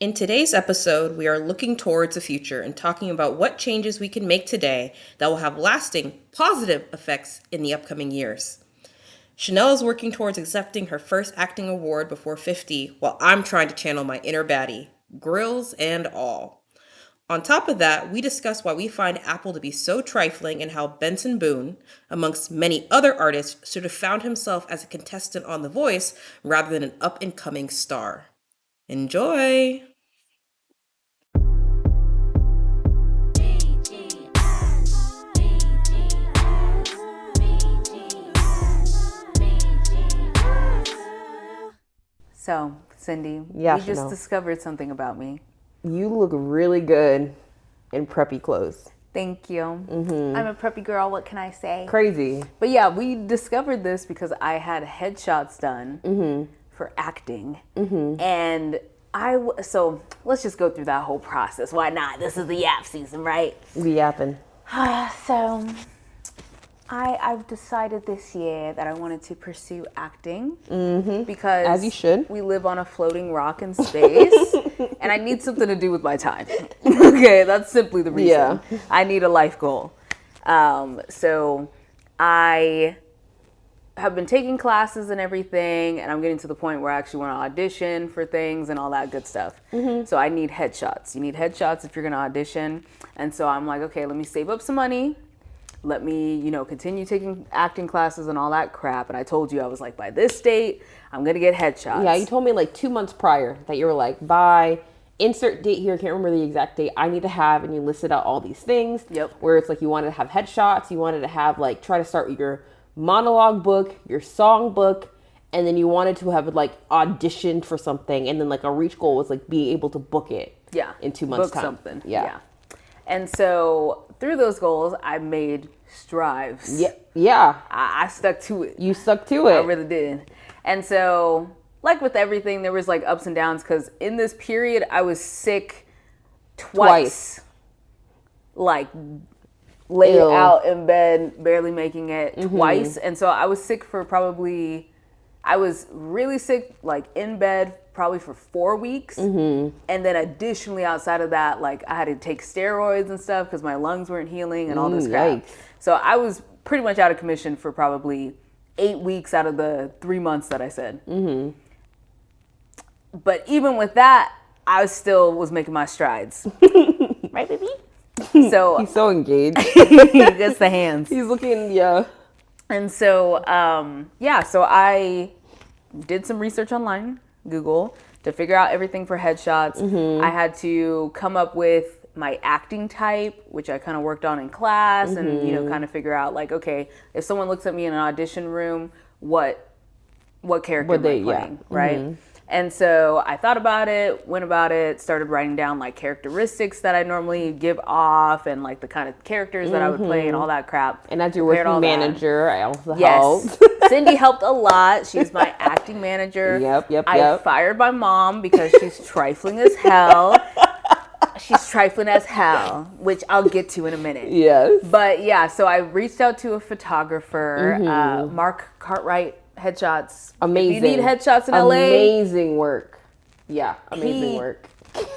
In today's episode, we are looking towards the future and talking about what changes we can make today that will have lasting, positive effects in the upcoming years. Chanel is working towards accepting her first acting award before 50, while I'm trying to channel my inner baddie, grills and all. On top of that, we discuss why we find Apple to be so trifling and how Benson Boone, amongst many other artists, should have found himself as a contestant on The Voice rather than an up and coming star. Enjoy! So, Cindy, Yeah, you just Chanel. discovered something about me. You look really good in preppy clothes. Thank you. I'm a preppy girl, what can I say? Crazy. But yeah, we discovered this because I had headshots done for acting. And so let's just go through that whole process. Why not? This is the yap season, right? We yapping. So I've decided this year that I wanted to pursue acting because As you should. we live on a floating rock in space and I need something to do with my time. Okay, that's simply the reason. Yeah. I need a life goal. So I have been taking classes and everything, and I'm getting to the point where I actually want to audition for things and all that good stuff. So I need headshots. You need headshots if you're going to audition. And so I'm like, okay, let me save up some money. Let me, continue taking acting classes and all that crap. And I told you, I was like, by this date, I'm going to get headshots. Yeah, you told me like 2 months prior that you were like, by insert date here, can't remember the exact date I need to have, and you listed out all these things. Yep. Where it's like you wanted to have headshots, you wanted to have like, try to start with your monologue book, your song book, and then you wanted to have like auditioned for something, and then like a reach goal was like be able to book it. Yeah. In 2 months' Book time. something. Yeah. And so through those goals, I made strides. Yeah. Yeah. I stuck to it. You stuck to it. I really did. And so, like with everything, there was like ups and downs because in this period, I was sick twice. Like laid Ew. out in bed, barely making it twice. And so I was sick for I was really sick, like in bed probably for 4 weeks. And then additionally outside of that, like I had to take steroids and stuff because my lungs weren't healing and all this crap. Yikes. So I was pretty much out of commission for probably 8 weeks out of the 3 months that I said. But even with that, I still was making my strides. Right, baby? So He's so engaged. it's the hands. He's looking, yeah. And so, so I did some research online, Google, to figure out everything for headshots. I had to come up with my acting type, which I kind of worked on in class and, kind of figure out like, okay, if someone looks at me in an audition room, what character am I playing, right? And so I thought about it, went about it, started writing down like characteristics that I normally give off and like the kind of characters that I would play and all that crap. And as your Prepared working all that. manager, I also Yes. helped. Cindy helped a lot. She's my acting manager. Yep. I fired my mom because she's trifling as hell. She's trifling as hell, which I'll get to in a minute. Yes. But yeah, so I reached out to a photographer, Mark Cartwright Headshots. Amazing. If you need headshots in LA, Amazing work. Yeah, amazing he work.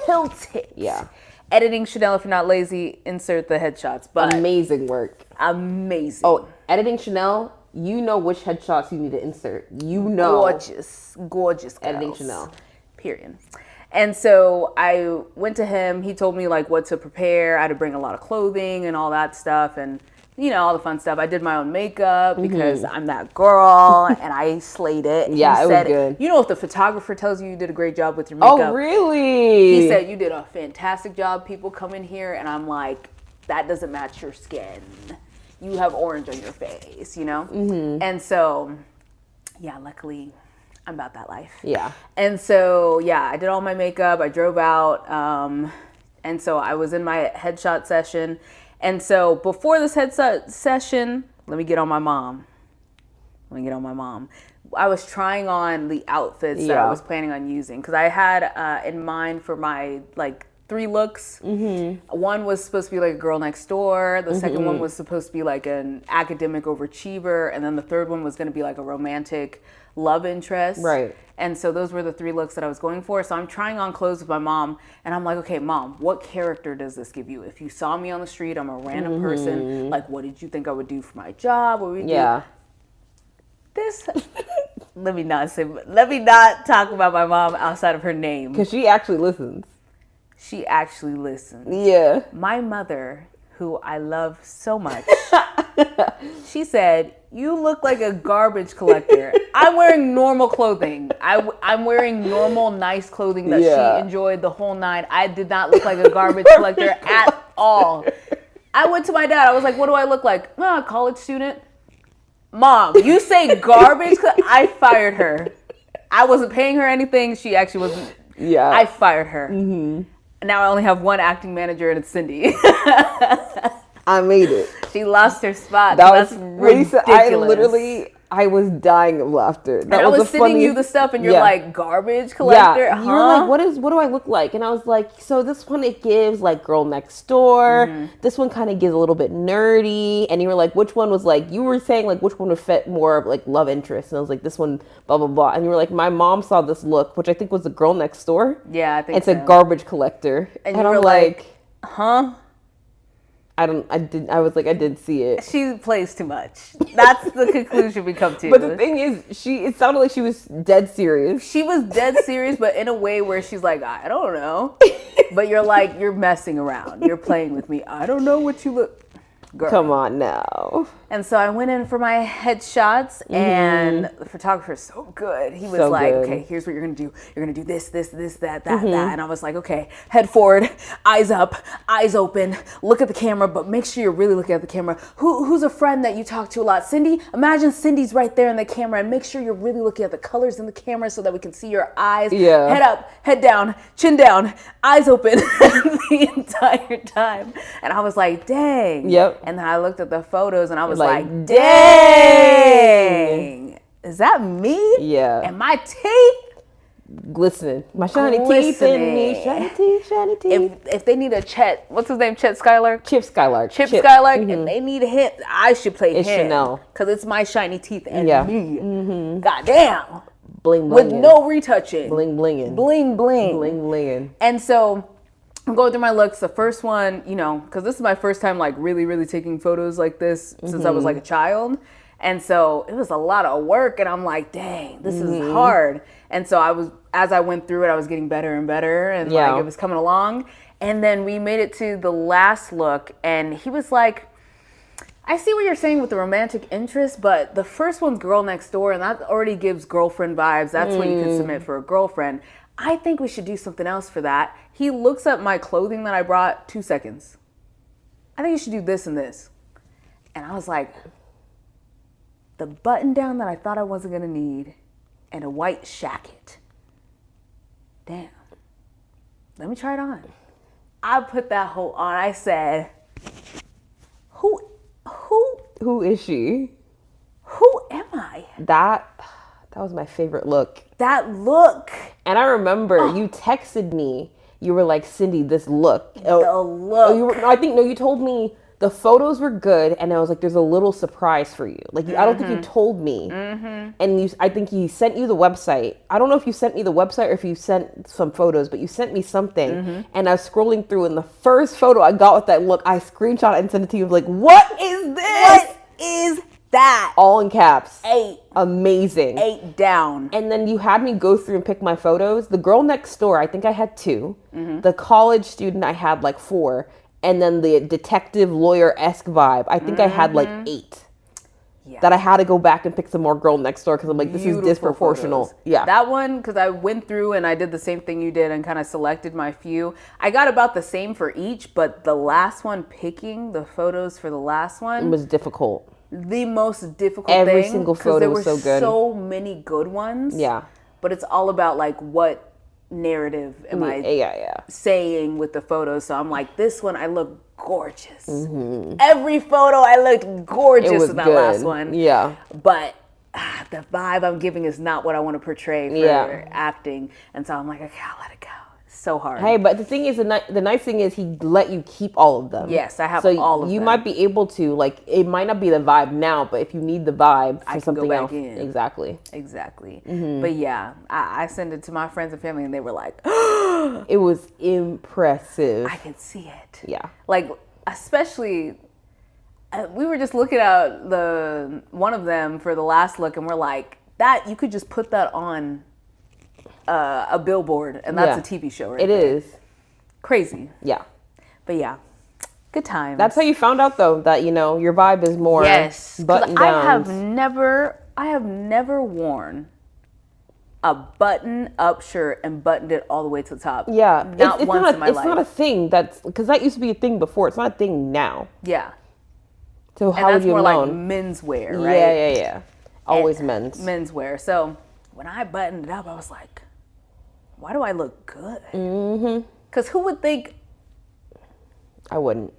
killed it. Yeah. Editing Chanel, if you're not lazy, insert the headshots. But Amazing work. amazing. Oh, editing Chanel, you know which headshots you need to insert. You know. Gorgeous girls. Editing Chanel. Period. And so I went to him. He told me like what to prepare. I had to bring a lot of clothing and all that stuff and all the fun stuff. I did my own makeup because I'm that girl and I slayed it. Yeah, He it was said, good. if the photographer tells you did a great job with your makeup. Oh, really? He said you did a fantastic job. People come in here and I'm like, that doesn't match your skin. You have orange on your face, And so, yeah, luckily I'm about that life. Yeah. And so, yeah, I did all my makeup. I drove out. And so I was in my headshot session. And so before this headshot session, let me get on my mom. I was trying on the outfits that I Yeah. was planning on using because I had in mind for my like 3 looks. One was supposed to be like a girl next door. The second one was supposed to be like an academic overachiever. And then the third one was going to be like a romantic love interest. Right. And so those were the 3 looks that I was going for. So I'm trying on clothes with my mom. And I'm like, okay, Mom, what character does this give you? If you saw me on the street, I'm a random person. Like, what did you think I would do for my job? What would we do? This... Let me not talk about my mom outside of her name. Because she actually listens. She actually listens. Yeah. My mother, who I love so much, she said, you look like a garbage collector. I'm wearing normal clothing. I'm wearing normal, nice clothing that she enjoyed the whole night. I did not look like a garbage collector at all. I went to my dad. I was like, what do I look like? Oh, a college student. Mom, you say garbage? I fired her. I wasn't paying her anything. She actually wasn't. Yeah. I fired her. Now I only have one acting manager, and it's Cindy. I made it. She lost her spot. That's ridiculous. I was dying of laughter. And I was sending you the stuff, and you're like, garbage collector? Yeah. You were like, what do I look like? And I was like, so this one, it gives like girl next door. This one kind of gives a little bit nerdy. And you were like, which one was like, you were saying like, which one would fit more of like love interest? And I was like, this one, blah, blah, blah. And you were like, my mom saw this look, which I think was the girl next door. Yeah, I think it's a garbage collector. And I'm like, huh? I was like, I didn't see it. She plays too much. That's the conclusion we come to. But the thing is, it sounded like she was dead serious. She was dead serious, but in a way where she's like, I don't know. But you're like, you're messing around. You're playing with me. I don't know what you look. Girl. Come on now. And so I went in for my headshots, and the photographer's so good. He was like, okay, here's what you're going to do. You're going to do this, that. And I was like, okay, head forward, eyes up, eyes open, look at the camera, but make sure you're really looking at the camera. Who's a friend that you talk to a lot? Cindy? Imagine Cindy's right there in the camera, and make sure you're really looking at the colors in the camera so that we can see your eyes. Yeah. Head up, head down, chin down, eyes open the entire time. And I was like, dang. Yep. And then I looked at the photos, and I was like, dang, is that me? Yeah. And my teeth? Glistening. My shiny teeth in me. Shiny teeth. If they need a Chet, what's his name? Chip Skylark? Chip Skylark. If they need a hit, I should play him. Chanel. Because it's my shiny teeth and me. Goddamn. Bling with no retouching. Bling blinging. Bling bling. Bling blinging. And so I'm going through my looks. The first one, because this is my first time like really, really taking photos like this since I was like a child. And so it was a lot of work, and I'm like, dang, this is hard. And so as I went through it, I was getting better and better, and like it was coming along. And then we made it to the last look, and he was like, I see what you're saying with the romantic interest, but the first one's girl next door, and that already gives girlfriend vibes. That's what you can submit for a girlfriend. I think we should do something else for that. He looks at my clothing that I brought, 2 seconds. I think you should do this and this. And I was like, the button down that I thought I wasn't gonna need and a white shacket. Damn. Let me try it on. I put that whole on. I said, Who is she? Who am I? That was my favorite look. That look. And I remember you texted me. You were like, Cindy, this look. The look. You told me the photos were good, and I was like, there's a little surprise for you. Like, I don't think you told me. And I think he sent you the website. I don't know if you sent me the website or if you sent some photos, but you sent me something. And I was scrolling through, and the first photo I got with that look, I screenshot it and sent it to you. I was like, what is this? What is that? All in caps. 8. Amazing. 8 down. And then you had me go through and pick my photos. The girl next door, I think I had 2. The college student, I had like 4. And then the detective lawyer-esque vibe, I think I had like 8. Yeah. That I had to go back and pick some more girl next door because I'm like, this is disproportional. Photos. Yeah. That one, because I went through and I did the same thing you did and kind of selected my few. I got about the same for each, but the last one, picking the photos for the last one, it was difficult. The most difficult Every thing. single photo was so good. There were so many good ones. Yeah. But it's all about like what narrative am I saying with the photos. So I'm like, this one I look gorgeous. Every photo I looked gorgeous in that last one. Yeah. But the vibe I'm giving is not what I want to portray for acting. And so I'm like, okay, I'll let it go. So hard. Hey, but the thing is, the nice thing is he let you keep all of them. Yes, I have so all of them. You might be able to, like, it might not be the vibe now, but if you need the vibe for I can something go back else. in. Exactly. But yeah, I sent it to my friends and family and they were like, It was impressive. I can see it. Yeah. Like, especially, we were just looking at one of them for the last look and we're like, that, you could just put that on a billboard and that's a TV show right It there. is. Crazy. Yeah. But yeah, good times. That's how you found out, though, that, your vibe is more button downs. I have never worn a button-up shirt and buttoned it all the way to the top. Yeah. Not once in my life. It's not a thing because that used to be a thing before. It's not a thing now. Yeah. So And how would that's you more have like known? menswear, right? Yeah. Always men's. Menswear. So when I buttoned it up, I was like, why do I look good? Mm-hmm. Because who would think? I wouldn't.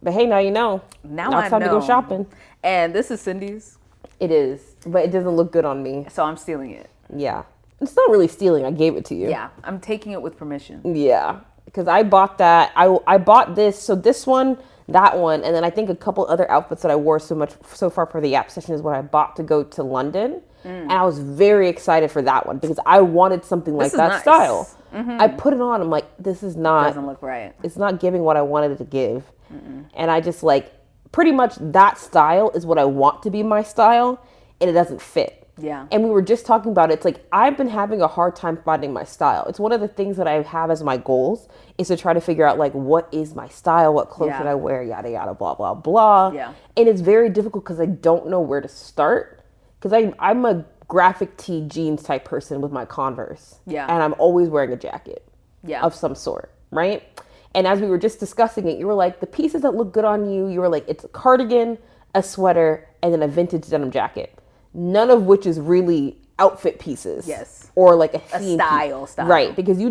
But hey, now you know. Now I it's time know. to go shopping. And this is Cindy's, It is, but it doesn't look good on me. so I'm stealing it. Yeah. It's not really stealing. I gave it to you. Yeah, I'm taking it with permission. Yeah. Because I bought that. I bought this. So this one, that one, and then I think a couple other outfits that I wore so far for the Yap session is what I bought to go to London. And I was very excited for that one because I wanted something like This is that nice. style. I put it on. I'm like, this is not. Doesn't look right. It's not giving what I wanted it to give. And I just pretty much that style is what I want to be my style, and it doesn't fit. Yeah. And we were just talking about it. It's like I've been having a hard time finding my style. It's one of the things that I have as my goals is to try to figure out what is my style, what clothes should I wear, yada yada, blah blah blah. Yeah. And it's very difficult because I don't know where to start. Because I'm a graphic tee jeans type person with my Converse. Yeah. And I'm always wearing a jacket. Yeah. Of some sort, right? And as we were just discussing it, you were like, the pieces that look good on you, you were like, it's a cardigan, a sweater, and then a vintage denim jacket. None of which is really outfit pieces. Yes. Or like a theme style. Right, because you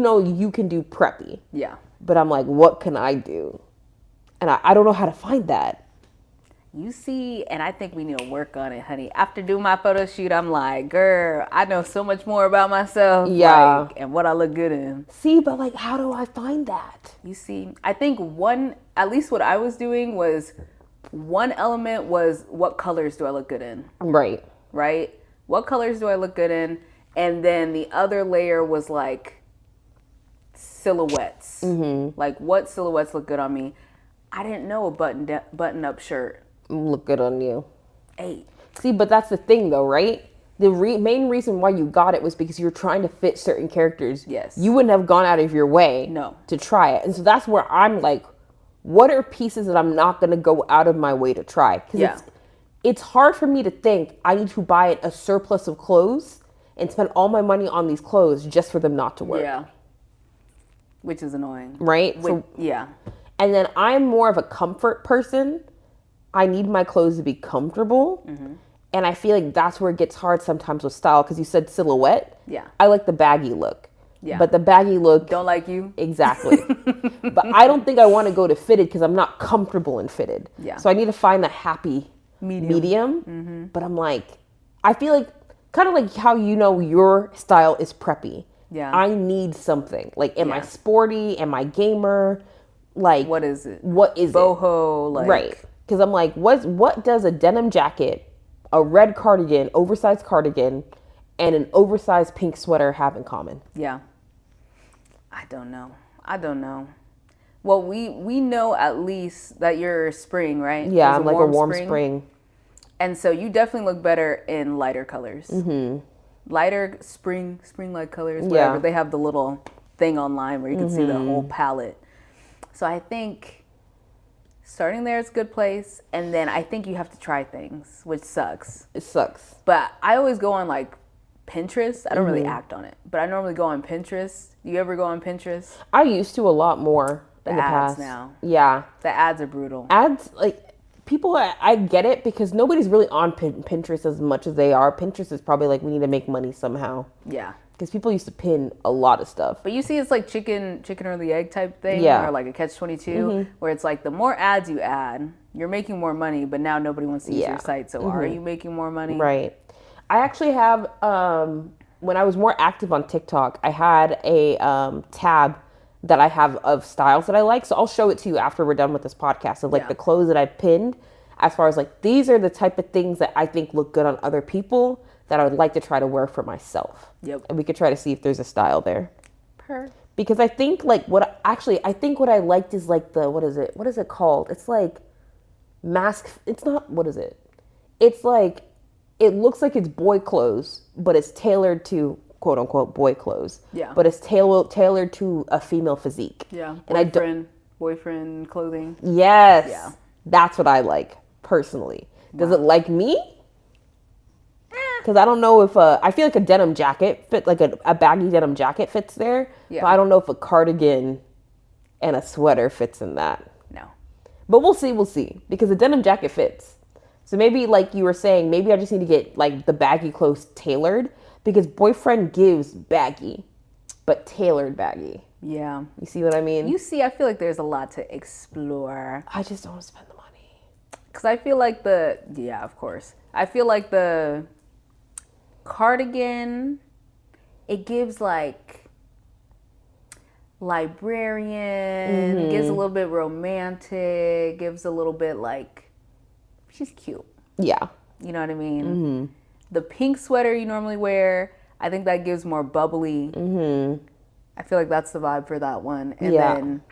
can do preppy. Yeah. But I'm like, what can I do? And I don't know how to find that. You see, and I think we need to work on it, honey. After doing my photo shoot, I'm like, girl, I know so much more about myself. Yeah. And what I look good in. See, but how do I find that? You see, I think at least what I was doing was, one element was what colors do I look good in? Right. Right? What colors do I look good in? And then the other layer was silhouettes. Mm-hmm. Like what silhouettes look good on me? I didn't know a button-up shirt. Look good on you. Hey. See, but that's the thing though, right? The main reason why you got it was because you were trying to fit certain characters. Yes. You wouldn't have gone out of your way to try it. And so that's where I'm like, what are pieces that I'm not going to go out of my way to try? Because it's hard for me to think I need to buy a surplus of clothes and spend all my money on these clothes just for them not to work. Yeah. Which is annoying. Right? Yeah. And then I'm more of a comfort person. I need my clothes to be comfortable. Mm-hmm. And I feel like that's where it gets hard sometimes with style. Because you said silhouette. Yeah. I like the baggy look. Yeah. But the baggy look. Don't like you? Exactly. But I don't think I want to go to fitted because I'm not comfortable in fitted. Yeah. So I need to find the happy medium. Mm-hmm. But I'm like, I feel like, kind of like how your style is preppy. Yeah. I need something. Am I sporty? Am I gamer? What is it? What is Boho, it? Right. Because I'm like, what does a denim jacket, a red cardigan, oversized cardigan, and an oversized pink sweater have in common? Yeah. I don't know. Well, we know at least that you're spring, right? Yeah, I'm like a warm spring. And so you definitely look better in lighter colors. Mm-hmm. Lighter spring-like colors, whatever. Yeah. They have the little thing online where you can see the whole palette. So I think starting there is a good place. And then I think you have to try things, which sucks. It sucks. But I always go on Pinterest. I don't really act on it, but I normally go on Pinterest. You ever go on Pinterest? I used to a lot more in the ads past. now. Yeah. The ads are brutal. Ads, people, I get it because nobody's really on Pinterest as much as they are. Pinterest is probably we need to make money somehow. Yeah. Because people used to pin a lot of stuff. But you see, it's like chicken or the egg type thing, Yeah. or a catch-22, where it's the more ads you add, you're making more money, but now nobody wants to use your site. So are you making more money? Right. I actually have when I was more active on TikTok, I had a tab that I have of styles that I like. So I'll show it to you after we're done with this podcast of like the clothes that I pinned, as far as like, these are the type of things that I think look good on other people that I would like to try to wear for myself. Yep. And we could try to see if there's a style there. Per. Because I think like I think what I liked is like what is it called? It's like it's not, what is it? It's like, it looks like it's boy clothes, but it's tailored to quote unquote boy clothes. Yeah. But it's tailored to a female physique. Yeah. And boyfriend clothing. Yes. Yeah. That's what I like personally. Does it like me? Because I don't know if I feel like a denim jacket fit, like a baggy denim jacket fits there. Yeah. But I don't know if a cardigan and a sweater fits in that. No. But we'll see. Because the denim jacket fits. So maybe, like you were saying, maybe I just need to get like the baggy clothes tailored, because boyfriend gives baggy, but tailored baggy. Yeah. You see what I mean? You see, I feel like there's a lot to explore. I just don't want to spend the money. Because I feel like of course. I feel like the cardigan, it gives like librarian, gives a little bit romantic, gives a little bit like, she's cute. Yeah. You know what I mean? The pink sweater you normally wear, I think that gives more bubbly. I feel like that's the vibe for that one. And then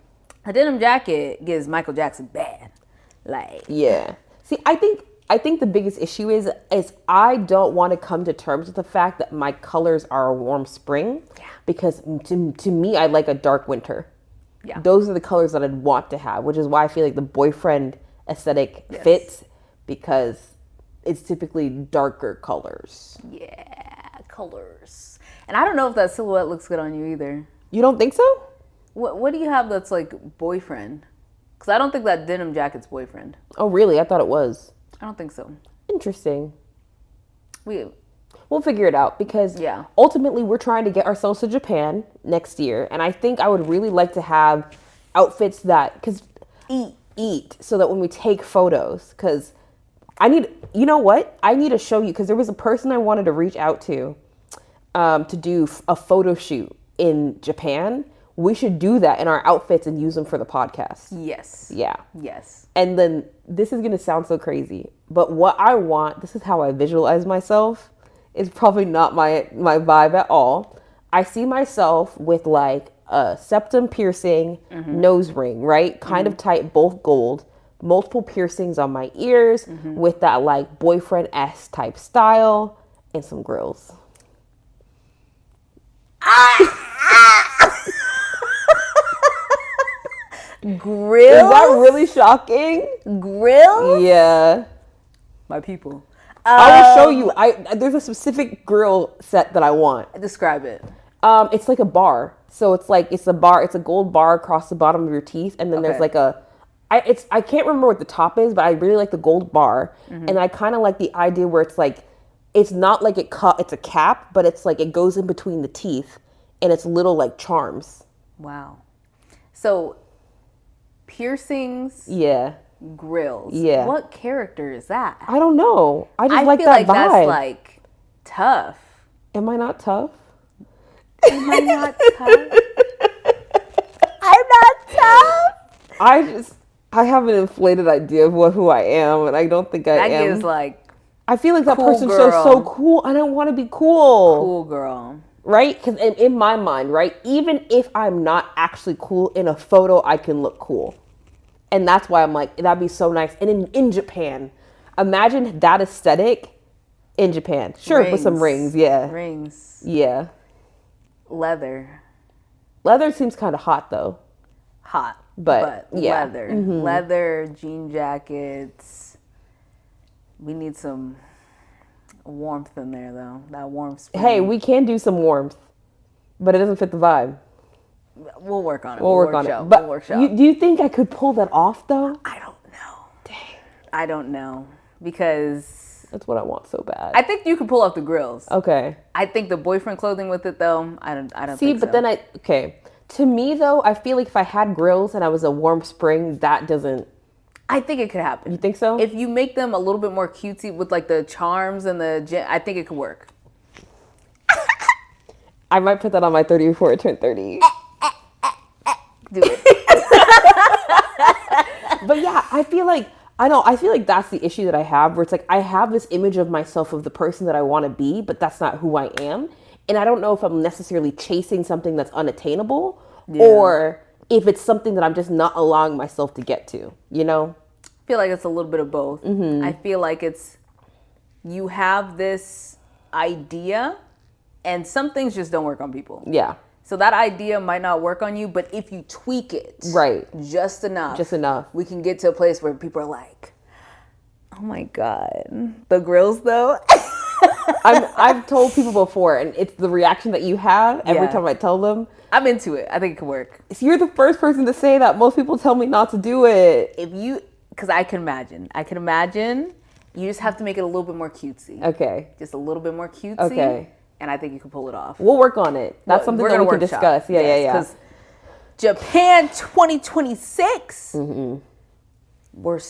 a denim jacket gives Michael Jackson bad. Like, yeah. See, I think the biggest issue is I don't want to come to terms with the fact that my colors are a warm spring. Yeah. Because to me, I like a dark winter. Yeah. Those are the colors that I'd want to have, which is why I feel like the boyfriend aesthetic fits, because it's typically darker colors. Yeah, colors. And I don't know if that silhouette looks good on you either. You don't think so? What do you have that's like boyfriend? Because I don't think that denim jacket's boyfriend. Oh, really? I thought it was. I don't think so. Interesting. We'll figure it out, because ultimately we're trying to get ourselves to Japan next year. And I think I would really like to have outfits that, because eat, so that when we take photos, because you know what? I need to show you, because there was a person I wanted to reach out to do a photo shoot in Japan. We should do that in our outfits and use them for the podcast. Yes. Yeah. Yes. And then this is going to sound so crazy, but what I want, this is how I visualize myself, is probably not my vibe at all. I see myself with like a septum piercing, nose ring, right? Kind of tight, both gold, multiple piercings on my ears with that like boyfriend-esque type style, and some grills. Grills? Is that really shocking? Grills? Yeah. My people. I will show you. There's a specific grill set that I want. Describe it. It's like a bar. So it's a gold bar across the bottom of your teeth, and then there's like I can't remember what the top is, but I really like the gold bar, and I kind of like the idea where it's like, it's not like it's a cap, but it's like it goes in between the teeth, and it's little like charms. Wow. So piercings. Yeah. Grills. Yeah. What character is that? I don't know. I just like feel that like vibe. That's like tough. Am I not tough? Am I not tough? I'm not tough. I have an inflated idea of who I am, and I don't think I am. That gives like, I feel like that person shows so cool. I don't want to be cool. Cool girl. Right? Because in my mind, right, even if I'm not actually cool in a photo, I can look cool. And that's why I'm like, that'd be so nice. And in Japan, imagine that aesthetic in Japan. Sure, with some rings, yeah. Rings. Yeah. Leather. Leather seems kind of hot, though. Hot. But yeah. Leather. Leather, jean jackets. We need some warmth in there, though. That warm spring. Hey, we can do some warmth, but it doesn't fit the vibe. We'll work on it. We'll work on it. But do you think I could pull that off, though? I don't know. Dang. I don't know. Because that's what I want so bad. I think you can pull off the grills. Okay. I think the boyfriend clothing with it, though, I don't see, think so. But then to me, though, I feel like if I had grills and I was a warm spring, that doesn't. I think it could happen. You think so? If you make them a little bit more cutesy with like the charms and I think it could work. I might put that on my 30 before I turn 30. Do it. But yeah, I feel like that's the issue that I have, where it's like I have this image of myself of the person that I want to be, but that's not who I am. And I don't know if I'm necessarily chasing something that's unattainable or if it's something that I'm just not allowing myself to get to, you know? I feel like it's a little bit of both. Mm-hmm. I feel like you have this idea and some things just don't work on people. Yeah. So that idea might not work on you, but if you tweak it just enough, we can get to a place where people are like, oh my God, the grills though. I've told people before, and it's the reaction that you have every time I tell them. I'm into it. I think it could work. So you're the first person to say that. Most people tell me not to do it. Because I can imagine. You just have to make it a little bit more cutesy. Okay. Just a little bit more cutesy. Okay. And I think you can pull it off. We'll work on it. That's something that we can discuss. Yeah. Because Japan 2026, we're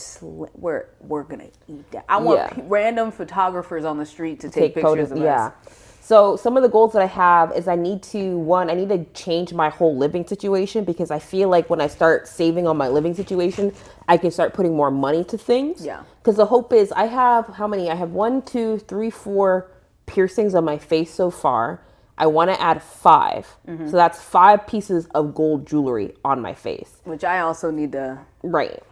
gonna eat that. I want random photographers on the street to take pictures of us. So some of the goals that I have is I need to change my whole living situation, because I feel like when I start saving on my living situation, I can start putting more money to things. Yeah. Because the hope is I have how many? I have 1, 2, 3, 4 piercings on my face so far. I want to add 5. So that's 5 pieces of gold jewelry on my face. Which I also need to. Right.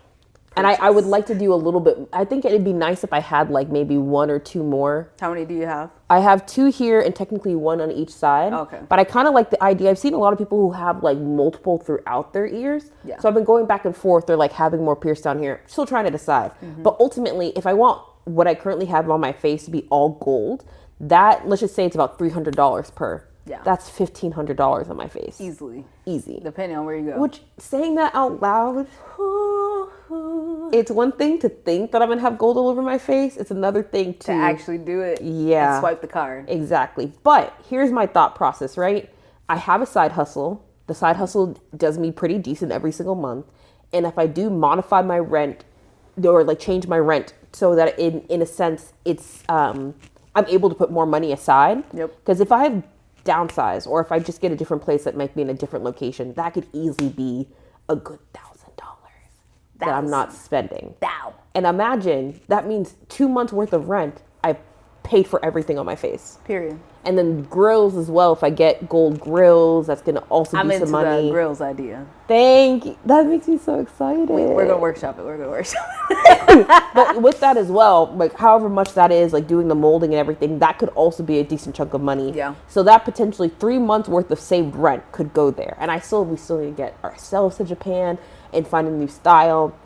And I would like to do a little bit. I think it'd be nice if I had like maybe 1 or 2 more. How many do you have? I have 2 here and technically 1 on each side. Okay. But I kind of like the idea. I've seen a lot of people who have like multiple throughout their ears. Yeah. So I've been going back and forth. They're like having more pierced down here. Still trying to decide. But ultimately, if I want what I currently have on my face to be all gold, let's just say it's about $300 per. Yeah. That's $1,500 on my face. Easy. Depending on where you go. Which, saying that out loud, it's one thing to think that I'm going to have gold all over my face. It's another thing to actually do it. Yeah. And swipe the card. Exactly. But here's my thought process, right? I have a side hustle. The side hustle does me pretty decent every single month. And if I do modify my rent or like change my rent so that in a sense it's I'm able to put more money aside. Yep. Because if I downsize or if I just get a different place that might be in a different location, that could easily be a good $1,000 that I'm not spending. Wow. And imagine that means 2 months worth of rent. I paid for everything on my face. Period. And then grills as well. If I get gold grills, that's going to also be some money. I'm into the grills idea. Thank you. That makes me so excited. We're going to workshop it. But with that as well, like however much that is, like doing the molding and everything, that could also be a decent chunk of money. Yeah. So that potentially 3 months worth of saved rent could go there. And we still need to get ourselves to Japan and find a new style.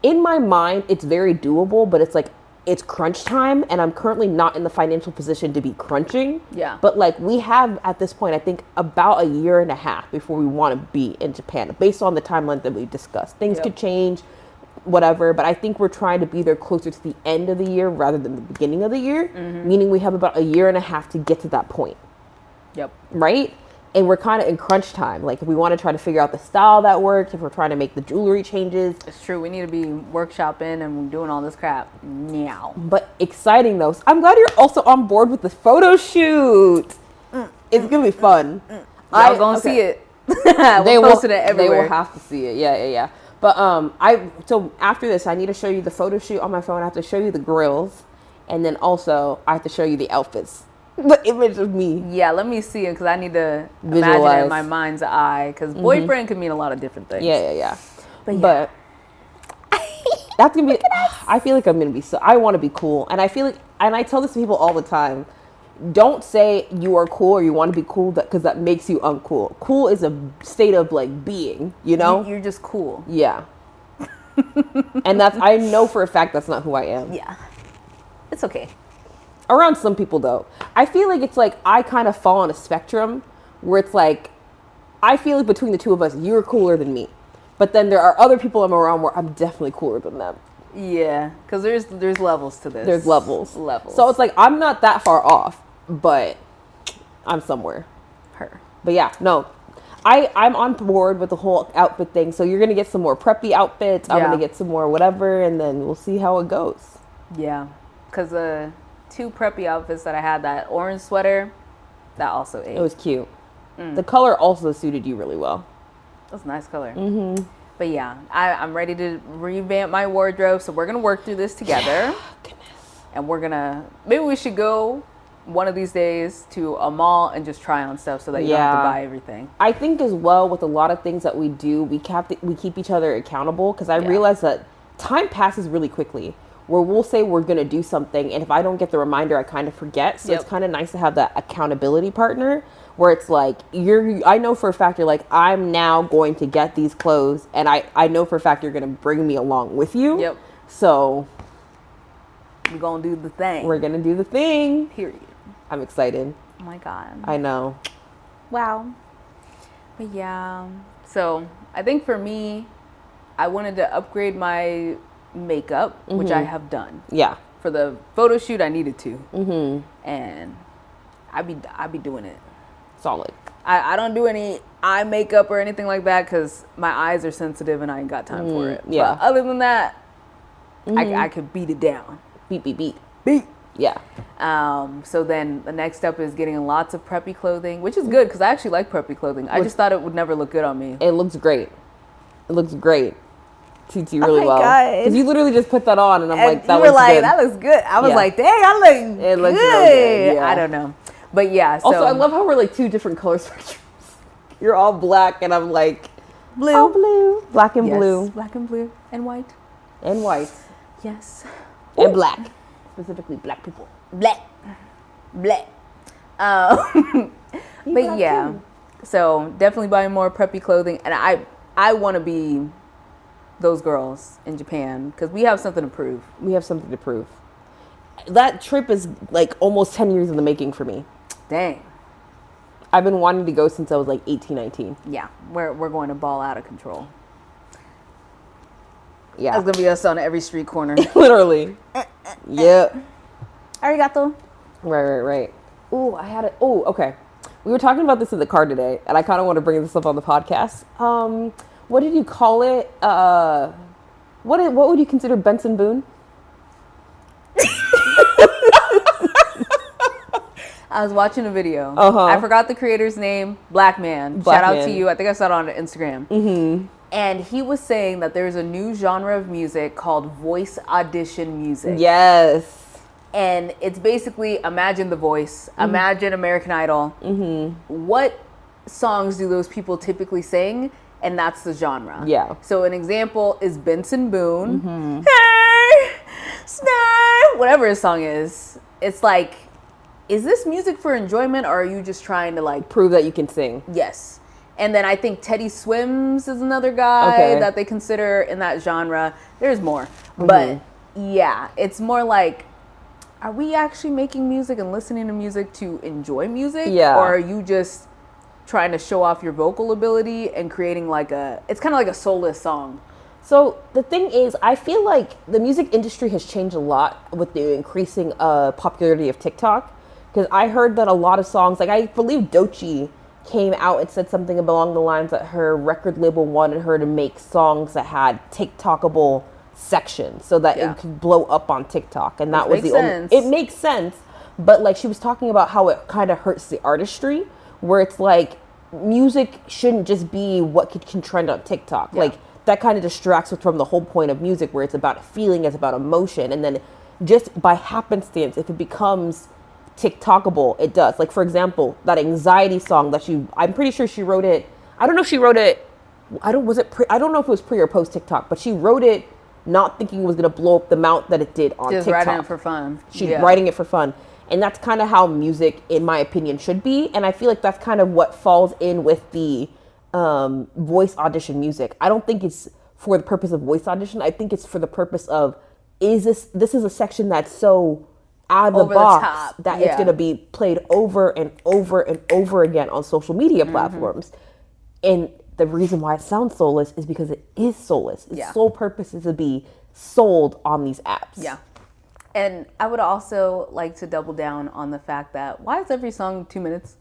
In my mind, it's very doable, but it's like, it's crunch time, and I'm currently not in the financial position to be crunching. Yeah. But like we have at this point, I think about 1.5 years before we want to be in Japan, based on the timeline that we discussed. Things could change, whatever. But I think we're trying to be there closer to the end of the year rather than the beginning of the year, meaning we have about 1.5 years to get to that point. Yep. Right? And we're kind of in crunch time. Like if we want to try to figure out the style that works, if we're trying to make the jewelry changes. It's true. We need to be workshopping and doing all this crap now. But exciting though. I'm glad you're also on board with the photo shoot. It's going to be fun. Y'all gonna see it. They will post it everywhere. They will have to see it. Yeah. But so after this, I need to show you the photo shoot on my phone. I have to show you the grills. And then also I have to show you the outfits. The image of me. Yeah, let me see it because I need to imagine it in my mind's eye. Because boyfriend can mean a lot of different things. Yeah. But that's gonna be. I feel like I'm gonna be so. I want to be cool, and I feel like, and I tell this to people all the time. Don't say you are cool or you want to be cool because that makes you uncool. Cool is a state of like being. You know, you're just cool. Yeah. And I know for a fact that's not who I am. Yeah, it's okay. Around some people though, I feel like it's like I kind of fall on a spectrum where it's like I feel like between the two of us, you're cooler than me, but then there are other people I'm around where I'm definitely cooler than them. Yeah, because there's levels to this. There's levels. Levels. So it's like I'm not that far off, but I'm somewhere. But yeah, no, I'm on board with the whole outfit thing. So you're gonna get some more preppy outfits. I'm gonna get some more whatever, and then we'll see how it goes. Yeah, because 2 preppy outfits that I had, that orange sweater, that also ate. It was cute. The color also suited you really well. That's a nice color. But yeah, I'm ready to revamp my wardrobe. So we're going to work through this together. And maybe we should go one of these days to a mall and just try on stuff so that you don't have to buy everything. I think as well with a lot of things that we do, we keep each other accountable, because I realize that time passes really quickly, where we'll say we're going to do something, and if I don't get the reminder, I kind of forget. So it's kind of nice to have that accountability partner where it's like, I know for a fact you're like, I'm now going to get these clothes, and I know for a fact you're going to bring me along with you. Yep. So we're going to do the thing. We're going to do the thing. Period. I'm excited. Oh my God. I know. Wow. But yeah. So I think for me, I wanted to upgrade my makeup, which I have done. Yeah. For the photo shoot, I needed to. And I be doing it. Solid. I don't do any eye makeup or anything like that because my eyes are sensitive and I ain't got time for it. Yeah. But other than that, I could beat it down. Beat. Yeah. So then the next step is getting lots of preppy clothing, which is good because I actually like preppy clothing. I just thought it would never look good on me. It looks great. Suits you really well. God. Because you literally just put that on and I'm like, that looks good. I was like, dang, it looks real good. Yeah. I don't know. But yeah. So, also, I love how we're like two different color spectrums. You're all black and I'm like, blue. Oh, blue. Black and blue. Black and blue. And white. And white. Yes. And black. Specifically black people. Black. But yeah. Too. So definitely buying more preppy clothing. And I want to be those girls in Japan because we have something to prove. That trip is like almost 10 years in the making for me. Dang. I've been wanting to go since I was like 18, 19. Yeah, we're going to ball out of control. Yeah. That's going to be us on every street corner. Literally. Yeah. Arigato. Right. Ooh, okay. We were talking about this in the car today, and I kind of want to bring this up on the podcast. What did you call it? What would you consider Benson Boone? I was watching a video. I forgot the creator's name. Black man. Shout out to you. I think I saw it on Instagram. And he was saying that there's a new genre of music called voice audition music. Yes. And it's basically imagine The Voice, imagine American Idol. What songs do those people typically sing? And that's the genre. Yeah. So an example is Benson Boone. Hey, Star, whatever his song is. It's like, is this music for enjoyment or are you just trying to like prove that you can sing? Yes. And then I think Teddy Swims is another guy that they consider in that genre. There's more. But yeah, it's more like, are we actually making music and listening to music to enjoy music? Yeah. Or are you just trying to show off your vocal ability and creating it's kind of like a soulless song? So the thing is, I feel like the music industry has changed a lot with the increasing popularity of TikTok. Because I heard that a lot of songs, like I believe Doechii came out and said something along the lines that her record label wanted her to make songs that had TikTokable sections so that it could blow up on TikTok. And that was the only... It makes sense. But like she was talking about how it kind of hurts the artistry, where it's like music shouldn't just be what can trend on TikTok. Like that kind of distracts us from the whole point of music, where it's about feeling, it's about emotion. And then just by happenstance, if it becomes TikTokable, it does. Like for example, that anxiety song that I'm pretty sure she wrote it. I don't know if she wrote it. I don't know if it was pre or post TikTok, but she wrote it not thinking it was going to blow up the amount that it did on just TikTok. Writing it for fun. She's writing it for fun. And that's kind of how music, in my opinion, should be. And I feel like that's kind of what falls in with the voice audition music. I don't think it's for the purpose of voice audition. I think it's for the purpose of, this is a section that's so out of the box that it's going to be played over and over and over again on social media platforms. And the reason why it sounds soulless is because it is soulless. Its sole purpose is to be sold on these apps. Yeah. And I would also like to double down on the fact that why is every song 2 minutes?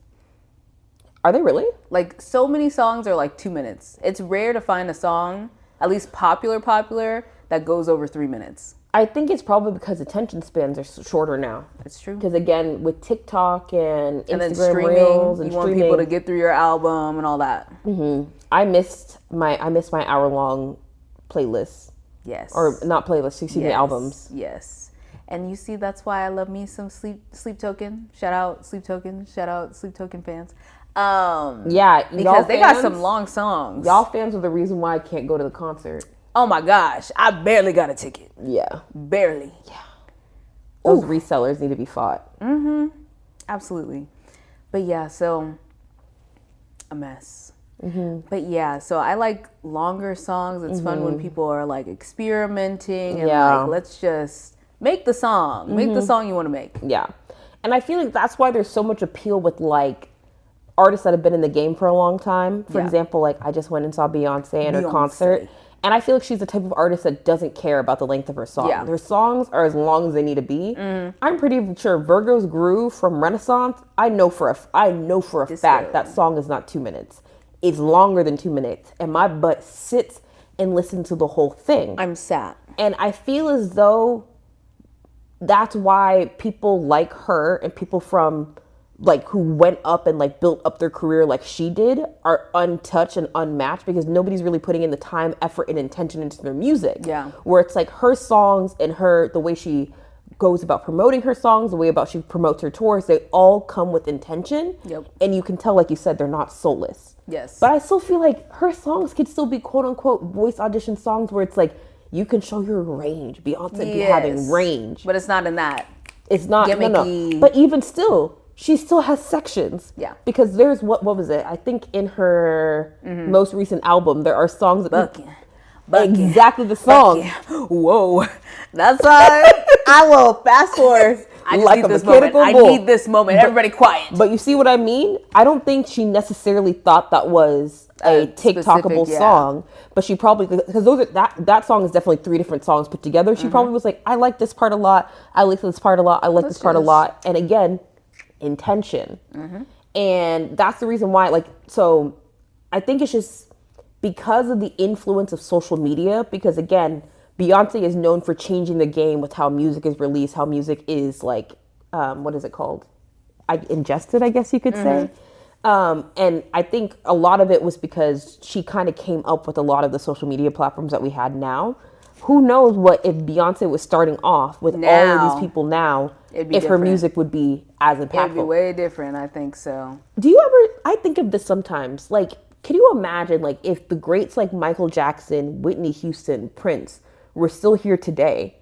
Are they really? Like so many songs are like 2 minutes. It's rare to find a song, at least popular, that goes over 3 minutes. I think it's probably because attention spans are shorter now. It's true. Because again, with TikTok and And then Instagram streaming, Reels and you want streaming, people to get through your album and all that. I missed my hour-long playlist. Yes. Or not playlist, excuse me, albums. Yes. And you see, that's why I love me some Sleep Token. Shout out Sleep Token. Shout out Sleep Token fans. Yeah, because they got some long songs. Y'all fans are the reason why I can't go to the concert. Oh my gosh, I barely got a ticket. Yeah. Barely. Yeah. Those resellers need to be fought. Absolutely. But yeah, so a mess. But yeah, so I like longer songs. It's fun when people are like experimenting and like, let's just make the song. Make the song you want to make. Yeah. And I feel like that's why there's so much appeal with like artists that have been in the game for a long time. For example, like I just went and saw Beyonce at her concert. And I feel like she's the type of artist that doesn't care about the length of her song. Her songs are as long as they need to be. I'm pretty sure Virgo's Groove from Renaissance, I know for a fact that song is not 2 minutes. It's longer than 2 minutes. And my butt sits and listens to the whole thing. I'm sad. And I feel as though that's why people like her and people from like who went up and like built up their career like she did are untouched and unmatched because nobody's really putting in the time, effort, and intention into their music. Yeah. Where it's like her songs and the way she goes about promoting her songs, the way about she promotes her tours, they all come with intention. Yep. And you can tell, like you said, they're not soulless. Yes. But I still feel like her songs could still be quote unquote voice audition songs where it's like you can show your range. Beyonce be having range. But it's not in that. It's not gimmicky. No. But even still, she still has sections. Yeah. Because there's what was it? I think in her most recent album, there are songs that exactly the song. Whoa. That's why I will fast forward. I just Like need a this moment. mechanical I bull. need this moment. Everybody quiet. But you see what I mean? I don't think she necessarily thought that was a TikTokable song, but she probably, because that song is definitely 3 different songs put together. She probably was like, I like this part a lot. I like this part a lot. I like this part a lot. And again, intention. And that's the reason why, like, so I think it's just because of the influence of social media, because again, Beyonce is known for changing the game with how music is released, how music is like, what is it called? Ingested, I guess you could say. And I think a lot of it was because she kind of came up with a lot of the social media platforms that we had now. Who knows what if Beyonce was starting off with all of these people now, if her music would be as impactful. It'd be way different, I think so. Do you ever, I think of this sometimes, like, can you imagine like if the greats like Michael Jackson, Whitney Houston, Prince were still here today,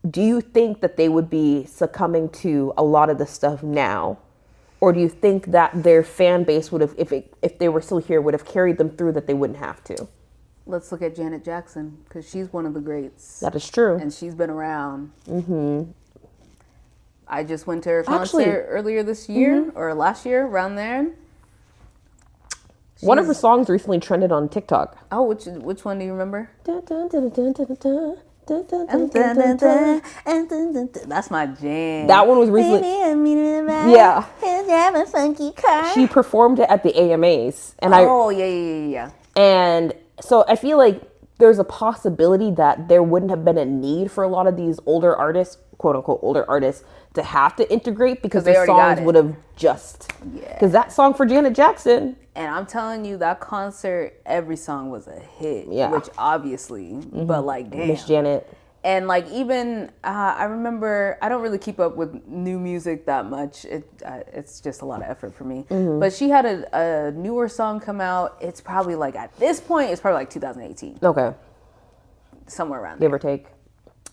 do you think that they would be succumbing to a lot of the stuff now? Or do you think that their fan base would have, if they were still here, would have carried them through that they wouldn't have to? Let's look at Janet Jackson, because she's one of the greats. That is true. And she's been around. I just went to her concert earlier this year, or last year, around there. One of her songs recently trended on TikTok. Oh, which one do you remember? That's my jam. That one was recently. Yeah. She performed it at the AMAs, and yeah. And so I feel like there's a possibility that there wouldn't have been a need for a lot of these older artists, quote unquote older artists, to have to integrate because the songs would have just. Because that song for Janet Jackson. And I'm telling you, that concert, every song was a hit. Yeah. Which obviously, but like, damn. Miss Janet. And like even, I remember, I don't really keep up with new music that much. It's just a lot of effort for me. But she had a newer song come out. It's probably like, at this point, it's probably like 2018. Okay. Somewhere around there. Give or take.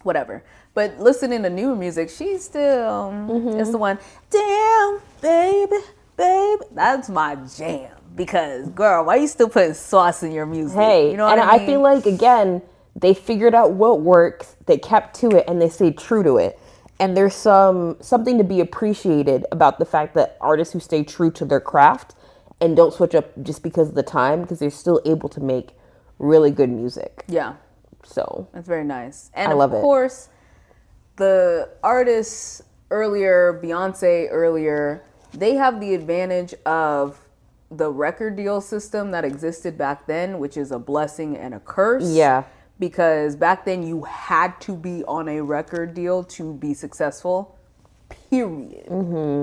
Whatever. But listening to newer music, she's still, it's the one, damn, baby. That's my jam. Because, girl, why you still putting sauce in your music? Hey, you know what I mean? I feel like, again, they figured out what works, they kept to it, and they stayed true to it. And there's something to be appreciated about the fact that artists who stay true to their craft and don't switch up just because of the time, because they're still able to make really good music. Yeah. So. That's very nice. And I love of course, the artists earlier, Beyonce earlier, they have the advantage of the record deal system that existed back then, which is a blessing and a curse. Yeah. because back then you had to be on a record deal to be successful. Period.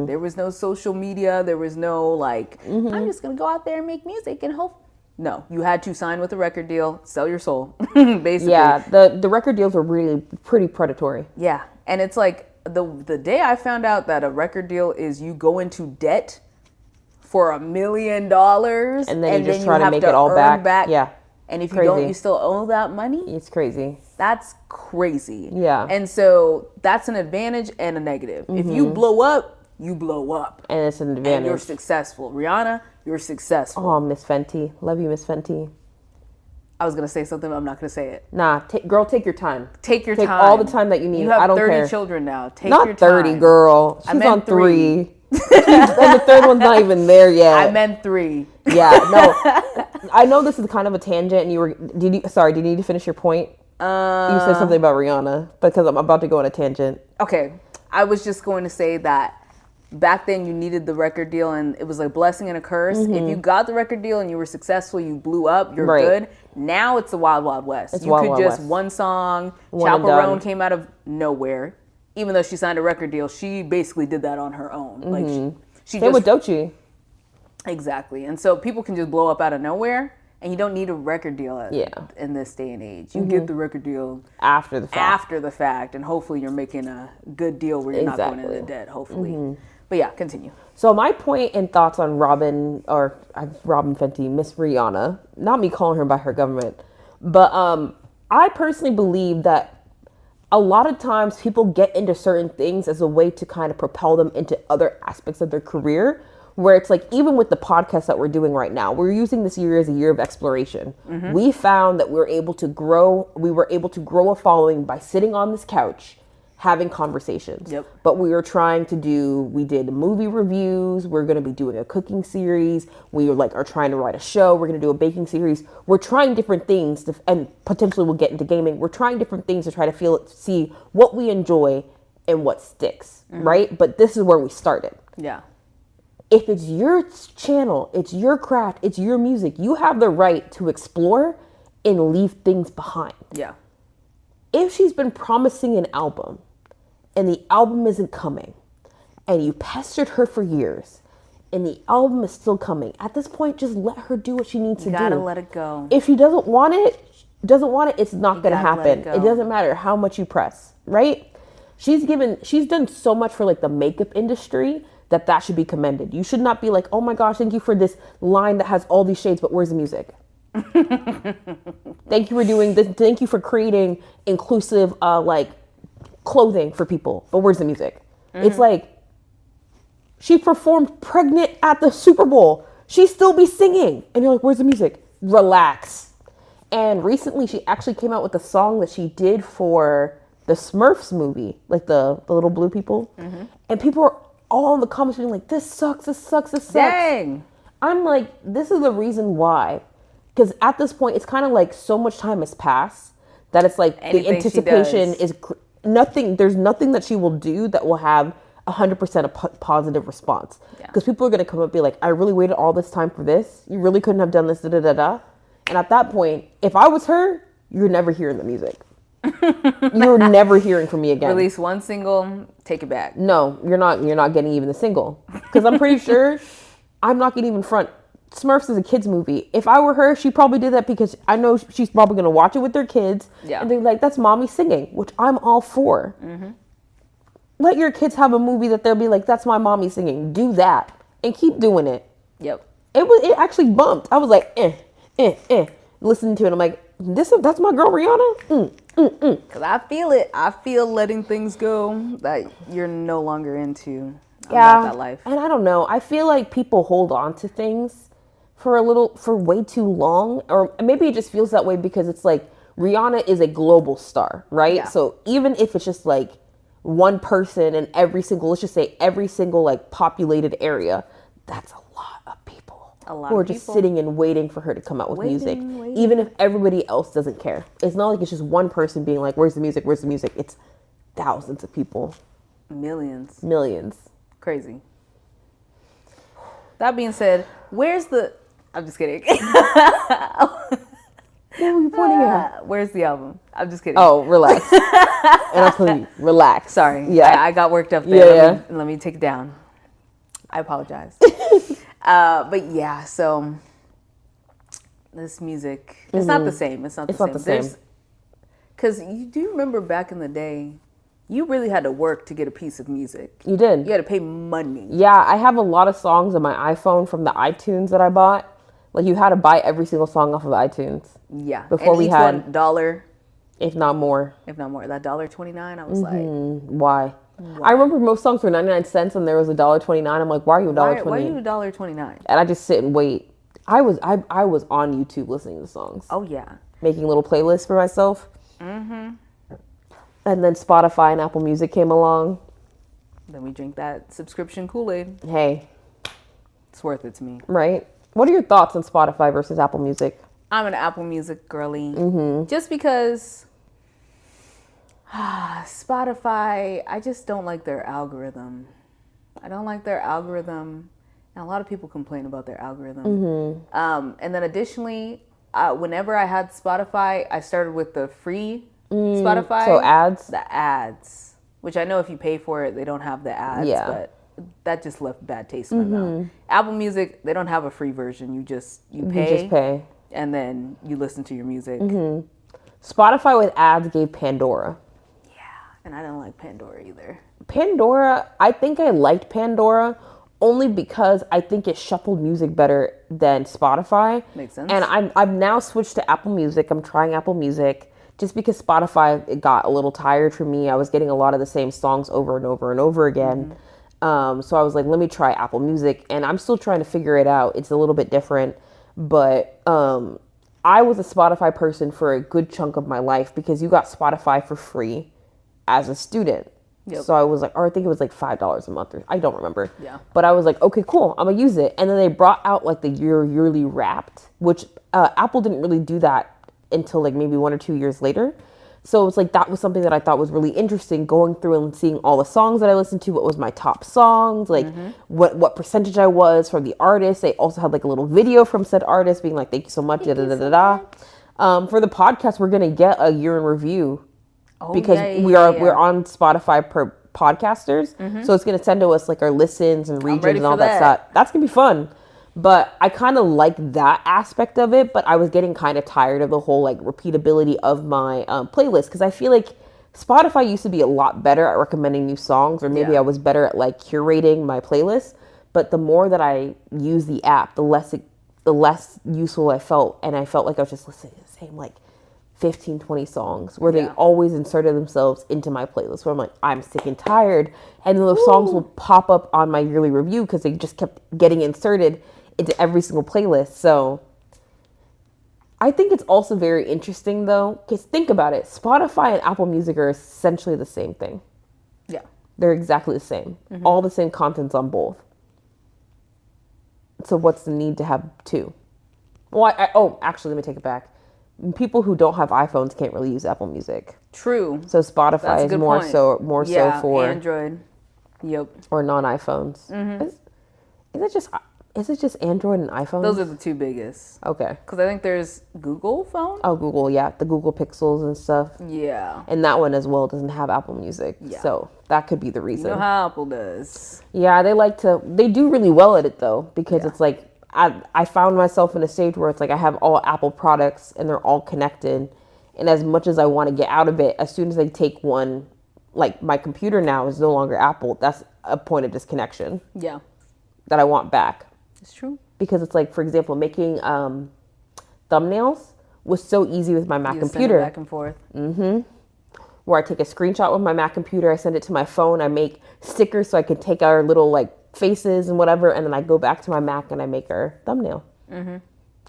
There was no social media. There was no like, I'm just gonna go out there and make music and hope. No, you had to sign with a record deal, sell your soul, basically. Yeah, the record deals were really pretty predatory. Yeah, and it's like the day I found out that a record deal is you go into debt for $1 million, And then you just try to make it all back. Yeah. And if you Crazy. don't, you still owe that money. It's crazy. That's crazy. Yeah. And so that's an advantage and a negative. If you blow up, you blow up. And it's an advantage. And you're successful. Rihanna, you're successful. Oh, Miss Fenty. Love you, Miss Fenty. I was going to say something, but I'm not going to say it. Nah, girl, take your time. Take your Take time. all the time that you need. You have I don't 30 care. children now. Take Not your time. 30, girl. She's I meant on 3. 3. And the third one's not even there yet. I meant 3. Yeah, no. I know this is kind of a tangent, and did you need to finish your point? You said something about Rihanna, because I'm about to go on a tangent. Okay, I was just going to say that back then you needed the record deal, and it was a blessing and a curse. If you got the record deal and you were successful, you blew up, you're Right. good. Now it's the wild, wild west. It's you wild, could wild just west. one song. One and Chaperone done. came out of nowhere. Even though she signed a record deal, she basically did that on her own. Like she Same just with Doechii. exactly. And so people can just blow up out of nowhere, and you don't need a record deal Yeah. in this day and age. You get the record deal After the fact. after the fact, and hopefully you're making a good deal where you're not going Exactly. into debt, hopefully. But yeah, continue. So my point and thoughts on Robin Fenty, Miss Rihanna, not me calling her by her government, but I personally believe that a lot of times people get into certain things as a way to kind of propel them into other aspects of their career, where it's like, even with the podcast that we're doing right now, we're using this year as a year of exploration. We found that we were able to grow a following by sitting on this couch having conversations. Yep. But we did movie reviews. We're going to be doing a cooking series. We are trying to write a show. We're going to do a baking series. We're trying different things and potentially we'll get into gaming. We're trying different things to try to see what we enjoy and what sticks, right? But this is where we started. Yeah. If it's your channel, it's your craft, it's your music, you have the right to explore and leave things behind. Yeah. If she's been promising an album and the album isn't coming, and you pestered her for years and the album is still coming, at this point, just let her do what she needs to do. Gotta let it go. If she doesn't want it, it's not going to gotta let happen. it go. It doesn't matter how much you press, right? She's done so much for like the makeup industry that should be commended. You should not be like, oh my gosh, thank you for this line that has all these shades, but where's the music? Thank you for doing this. Thank you for creating inclusive, like clothing for people, but where's the music? It's like, she performed pregnant at the Super Bowl. She still be singing. And you're like, where's the music? Relax. And recently she actually came out with a song that she did for the Smurfs movie, like the little blue people. And people are all in the comments being like, this sucks, this sucks, this sucks. Dang. I'm like, this is the reason why. Because at this point, it's kind of like so much time has passed that it's like Anything the anticipation she does. is nothing. There's nothing that she will do that will have 100% a positive response. Because people are going to come up and be like, I really waited all this time for this. You really couldn't have done this, da da da da. And at that point, if I was her, you're never hearing the music. You're never hearing from me again. Release one single, take it back. No, you're not. You're not getting even the single. Because I'm pretty sure I'm not getting even front. Smurfs is a kids movie. If I were her, she probably did that because I know she's probably going to watch it with their kids. Yeah. And they're like, that's mommy singing, which I'm all for. Let your kids have a movie that they'll be like, that's my mommy singing. Do that. And keep doing it. Yep. It actually bumped. I was like, listening to it. I'm like, that's my girl Rihanna? Because I feel it. I feel letting things go that you're no longer into. Yeah. About that life. And I don't know. I feel like people hold on to things for way too long. Or maybe it just feels that way because it's like Rihanna is a global star, right? Yeah. So even if it's just like one person in every single like populated area, that's a lot of people. A lot who are of just people. sitting and waiting for her to come out with music. Waiting. Even if everybody else doesn't care. It's not like it's just one person being like, where's the music? Where's the music? It's thousands of people. Millions. Millions. Crazy. That being said, I'm just kidding. What were you pointing at? Where's the album? I'm just kidding. Oh, relax. And I'm telling you, relax. Sorry. Yeah. I got worked up there. Yeah. Let me take it down. I apologize. But yeah, so this music, it's not the same. It's not the same. Because you do remember back in the day, you really had to work to get a piece of music. You did. You had to pay money. Yeah, I have a lot of songs on my iPhone from the iTunes that I bought. Like, you had to buy every single song off of iTunes. Yeah. Before and we each had one, $1. If not more. If not more. That $1.29, I was like, Why? I remember most songs were 99 cents and there was $1.29. I'm like, why are you $1.29? why are you $1.29? And I just sit and wait. I was on YouTube listening to songs. Oh, yeah. Making little playlists for myself. Mm-hmm. And then Spotify and Apple Music came along. Then we drink that subscription Kool-Aid. Hey. It's worth it to me. Right? What are your thoughts on Spotify versus Apple Music? I'm an Apple Music girly. Just because Spotify, I just don't like their algorithm. I don't like their algorithm. And a lot of people complain about their algorithm. And then additionally, whenever I had Spotify, I started with the free Spotify. So ads? The ads. Which I know if you pay for it, they don't have the ads. Yeah. But that just left bad taste in my mouth. Apple Music, they don't have a free version. You pay. And then you listen to your music. Spotify with ads gave Pandora. Yeah, and I didn't like Pandora either. Pandora, I think I liked Pandora only because I think it shuffled music better than Spotify. Makes sense. And I've now switched to Apple Music. I'm trying Apple Music just because Spotify, it got a little tired for me. I was getting a lot of the same songs over and over and over again. So I was like, let me try Apple Music. And I'm still trying to figure it out. It's a little bit different. But I was a Spotify person for a good chunk of my life because you got Spotify for free as a student. Yep. So I was like, or I think it was like $5 a month, or I don't remember. Yeah. But I was like, okay, cool, I'm gonna use it. And then they brought out like the yearly Wrapped, which Apple didn't really do that until like maybe 1 or 2 years later. So it was like, that was something that I thought was really interesting, going through and seeing all the songs that I listened to, what was my top songs, like what percentage I was from the artist. They also had like a little video from said artist being like, thank you so much, For the podcast, we're gonna get a year in review. Because we're on Spotify per podcasters. So it's going to send to us like our listens and regions and all that stuff. That's going to be fun. But I kind of like that aspect of it, but I was getting kind of tired of the whole like repeatability of my playlist, because I feel like Spotify used to be a lot better at recommending new songs, or maybe I was better at like curating my playlist. But the more that I use the app, the less useful I felt, and I felt like I was just listening to the same like 15, 20 songs where they always inserted themselves into my playlist, where I'm like, I'm sick and tired. And then those songs will pop up on my yearly review because they just kept getting inserted into every single playlist. So I think it's also very interesting though, because think about it. Spotify and Apple Music are essentially the same thing. Yeah. They're exactly the same. All the same contents on both. So what's the need to have two? Well, actually, let me take it back. People who don't have iPhones can't really use Apple Music. True. So Spotify is more so for Android. Yep. Or non-iPhones. Is it just Android and iPhones? Those are the two biggest. Okay. Because I think there's Google phone. Oh, Google, yeah, the Google Pixels and stuff. Yeah. And that one as well doesn't have Apple Music. Yeah. So that could be the reason. You know how Apple does. Yeah, they do really well at it though, because it's like, I found myself in a stage where it's like I have all Apple products and they're all connected. And as much as I want to get out of it, as soon as I take one, like my computer now is no longer Apple, that's a point of disconnection. Yeah. That I want back. It's true. Because it's like, for example, making thumbnails was so easy with my Mac computer. Send it back and forth. Where I take a screenshot with my Mac computer, I send it to my phone, I make stickers so I can take our little like faces and whatever, and then I go back to my Mac and I make our thumbnail. And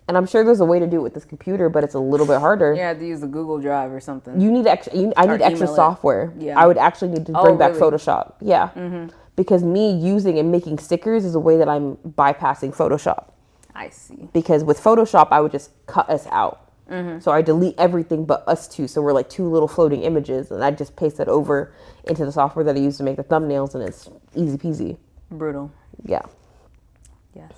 I'm sure there's a way to do it with this computer, but it's a little bit harder. Yeah, to use the Google Drive or something. You need I need extra software. Yeah. I would actually need to bring back Photoshop. Yeah. Because me using and making stickers is a way that I'm bypassing Photoshop. I see. Because with Photoshop, I would just cut us out. So I delete everything but us two. So we're like two little floating images, and I just paste that over into the software that I use to make the thumbnails, and it's easy peasy. Brutal. Yeah. Yes.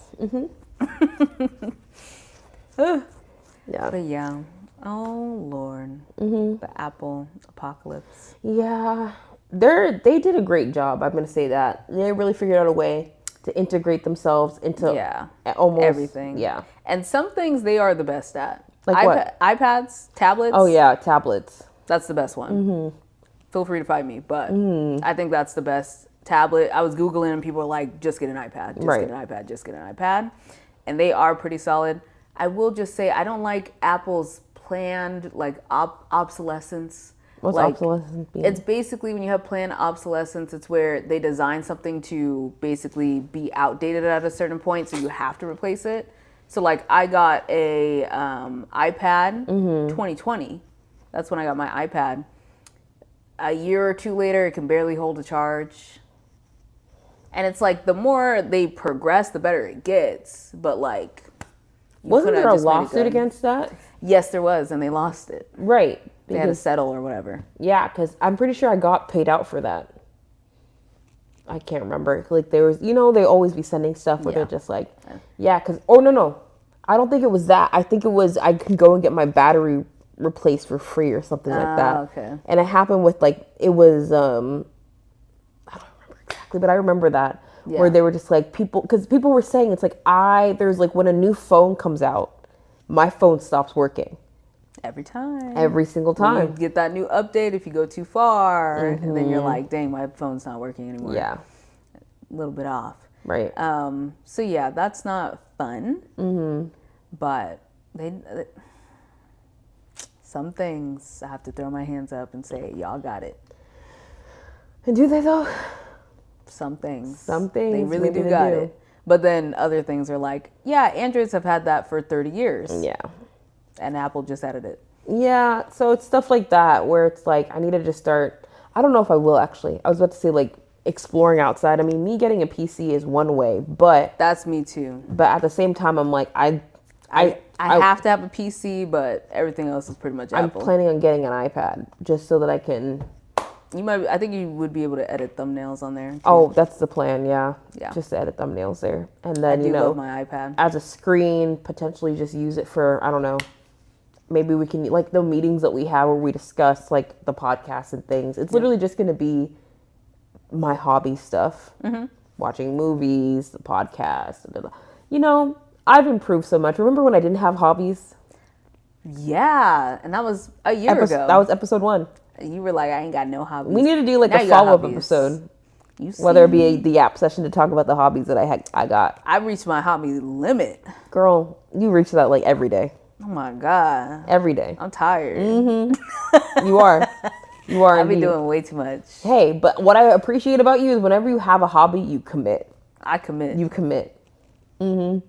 Yeah. But yeah, Oh Lord, the Apple apocalypse. Yeah, they did a great job. I'm gonna say that they really figured out a way to integrate themselves into Yeah, almost everything. Yeah, And some things they are the best at. like what? iPads, tablets. Oh yeah, tablets. That's the best one. Feel free to fight me, but I think that's the best tablet. I was Googling and people were like, just get an iPad, just Right. get an iPad, just get an iPad. And they are pretty solid. I will just say, I don't like Apple's planned like obsolescence. What's like, obsolescence mean? It's basically when you have planned obsolescence, it's where they design something to basically be outdated at a certain point, so you have to replace it. So like I got a iPad 2020. That's when I got my iPad. A year or two later, it can barely hold a charge. And it's like the more they progress, the better it gets. But like, Wasn't there a lawsuit against that? Yes, there was, and they lost it. Right. They had to settle or whatever. Yeah, because I'm pretty sure I got paid out for that. I can't remember. Like there was, they always be sending stuff where they're just like, yeah, because, no. I don't think it was that. I think it was I can go and get my battery replaced for free or something like that. Okay. And it happened with it was, I don't remember exactly, but I remember that where they were just like because people were saying it's like there's like when a new phone comes out, my phone stops working. Every time. Every single time. You get that new update if you go too far, and then you're like, dang, my phone's not working anymore. Yeah. A little bit off. Right. So yeah, that's not fun. But some things I have to throw my hands up and say, y'all got it. And do they though? Some things. They really do got it. But then other things are like, yeah, Androids have had that for 30 years. Yeah. And Apple just added it. Yeah, so it's stuff like that where it's like I need to just start. I don't know if I will actually. I was about to say like exploring outside. I mean, me getting a PC is one way, but that's me too. But at the same time, I'm like I have to have a PC, but everything else is pretty much Apple. I'm planning on getting an iPad just so that I can. I think you would be able to edit thumbnails on there too. Oh, that's the plan. Yeah. Just to edit thumbnails there, and then I do love my iPad as a screen, potentially just use it for I don't know. Maybe we can like the meetings that we have where we discuss like the podcast and things. It's literally just going to be my hobby stuff, watching movies, the podcast. I've improved so much. Remember when I didn't have hobbies? Yeah, and that was a year ago. That was episode 1. You were like, I ain't got no hobbies. We need to do like a follow-up episode. Whether it be the Yap session to talk about the hobbies that I got. I reached my hobby limit. Girl, you reach that like every day. Oh my God. Every day. I'm tired. You are. You are. I've been doing way too much. Hey, but what I appreciate about you is whenever you have a hobby, you commit. I commit. You commit. Me,